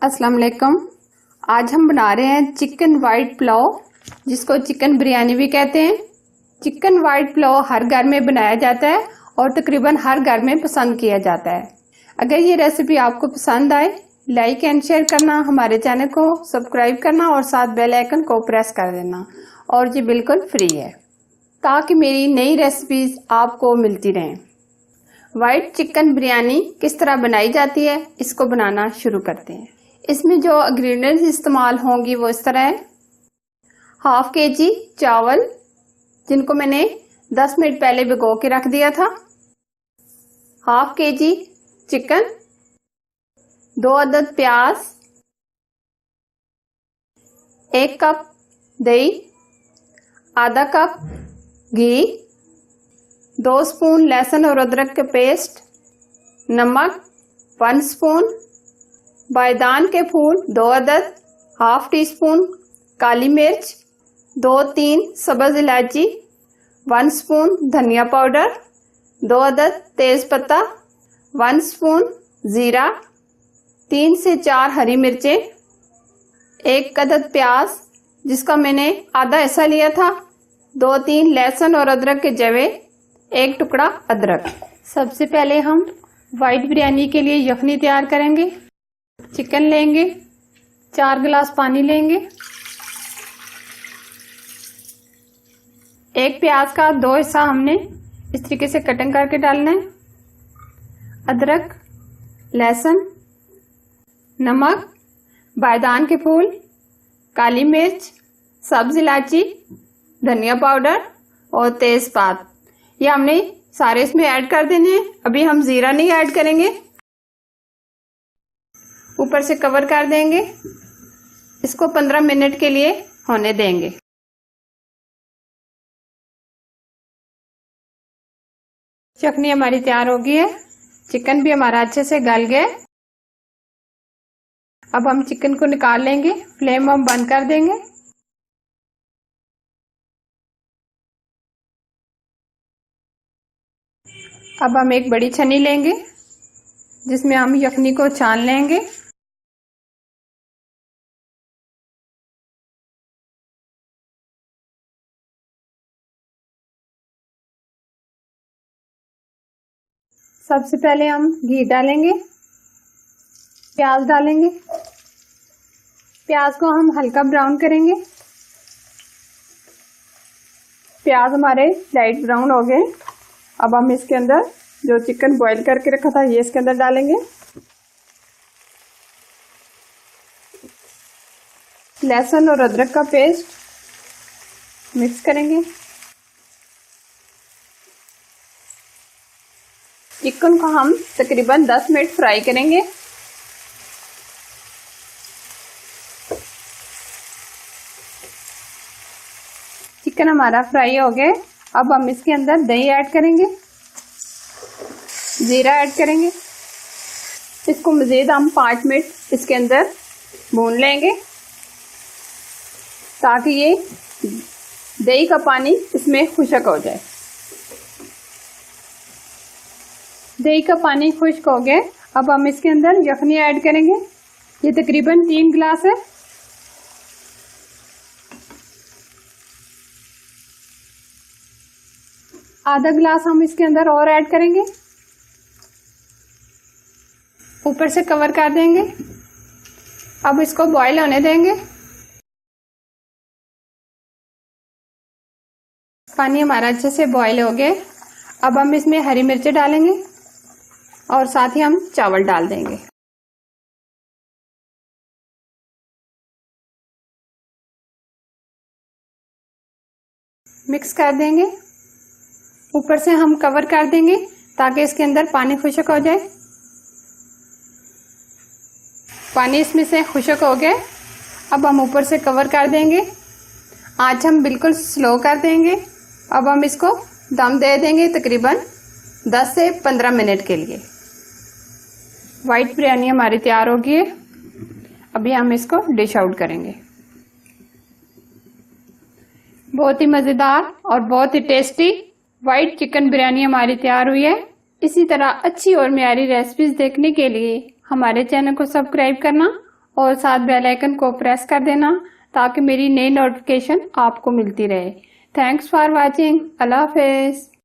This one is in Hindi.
अस्सलाम वालेकुम। आज हम बना रहे हैं चिकन वाइट पुलाव, जिसको चिकन बिरयानी भी कहते हैं। चिकन वाइट पुलाव हर घर में बनाया जाता है और तकरीबन हर घर में पसंद किया जाता है। अगर ये रेसिपी आपको पसंद आए, लाइक एंड शेयर करना, हमारे चैनल को सब्सक्राइब करना और साथ बेल आइकन को प्रेस कर देना। और ये बिल्कुल फ्री है ताकि मेरी नई रेसिपीज आपको मिलती रहें। वाइट चिकन बिरयानी किस तरह बनाई जाती है, इसको बनाना शुरू करते हैं। इसमें जो इंग्रेडिएंट्स इस्तेमाल होंगी वो इस तरह है। हाफ केजी चावल, जिनको मैंने 10 मिनट पहले भिगो के रख दिया था। हाफ केजी चिकन, 2 अदद प्याज, 1 कप दही, आधा कप घी, 2 स्पून लहसुन और अदरक के पेस्ट, नमक 1 स्पून, बायदान के फूल 2 अदद, हाफ टी स्पून काली मिर्च, 2-3 सब्ज इलायची, 1 स्पून धनिया पाउडर, 2 अदद तेज पत्ता, 1 स्पून जीरा, 3 से 4 हरी मिर्चें, 1 अदद प्याज जिसका मैंने आधा हिस्सा लिया था, 2-3 लहसुन और अदरक के जवे, 1 टुकड़ा अदरक। सबसे पहले हम वाइट बिरयानी के लिए यखनी तैयार करेंगे। चिकन लेंगे, 4 गिलास पानी लेंगे, 1 प्याज का 2 हिस्सा हमने इस तरीके से कटिंग करके डालना है। अदरक, लहसुन, नमक, बायदान के फूल, काली मिर्च, सब्ज इलायची, धनिया पाउडर और तेजपात, ये हमने सारे इसमें ऐड कर देने हैं। अभी हम जीरा नहीं ऐड करेंगे। ऊपर से कवर कर देंगे, इसको 15 मिनट के लिए होने देंगे। चटनी हमारी तैयार हो गई है, चिकन भी हमारा अच्छे से गल गया। अब हम चिकन को निकाल लेंगे, फ्लेम हम बंद कर देंगे। अब हम एक बड़ी छन्नी लेंगे जिसमें हम यखनी को छान लेंगे। सबसे पहले हम घी डालेंगे, प्याज डालेंगे। प्याज को हम हल्का ब्राउन करेंगे। प्याज हमारे लाइट ब्राउन हो गए। अब हम इसके अंदर जो चिकन बॉईल करके रखा था ये इसके अंदर डालेंगे। लहसुन और अदरक का पेस्ट मिक्स करेंगे। चिकन को हम तकरीबन 10 मिनट फ्राई करेंगे। चिकन हमारा फ्राई हो गया। अब हम इसके अंदर दही ऐड करेंगे, जीरा ऐड करेंगे। इसको मज़ीद हम 5 मिनट इसके अंदर भून लेंगे ताकि ये दही का पानी इसमें खुश्क हो जाए। दही का पानी खुश्क हो गया। अब हम इसके अंदर यखनी ऐड करेंगे। ये तकरीबन 3 गिलास है। आधा गिलास हम इसके अंदर और ऐड करेंगे। ऊपर से कवर कर देंगे। अब इसको बॉईल होने देंगे। पानी हमारा अच्छे से बॉईल हो गया। अब हम इसमें हरी मिर्चें डालेंगे और साथ ही हम चावल डाल देंगे। मिक्स कर देंगे। ऊपर से हम कवर कर देंगे ताकि इसके अंदर पानी खुश्क हो जाए। पानी इसमें से खुश्क हो गया। अब हम ऊपर से कवर कर देंगे। आंच हम बिल्कुल स्लो कर देंगे। अब हम इसको दम दे देंगे तकरीबन 10 से 15 मिनट के लिए। वाइट बिरयानी हमारी तैयार हो गई है। अभी हम इसको डिश आउट करेंगे। बहुत ही मज़ेदार और बहुत ही टेस्टी वाइट चिकन बिरयानी हमारी तैयार हुई है। इसी तरह अच्छी और म्यारी रेसिपीज देखने के लिए हमारे चैनल को सब्सक्राइब करना और साथ बेल आइकन को प्रेस कर देना ताकि मेरी नई नोटिफिकेशन आपको मिलती रहे। Thanks for watching. Allah Hafiz.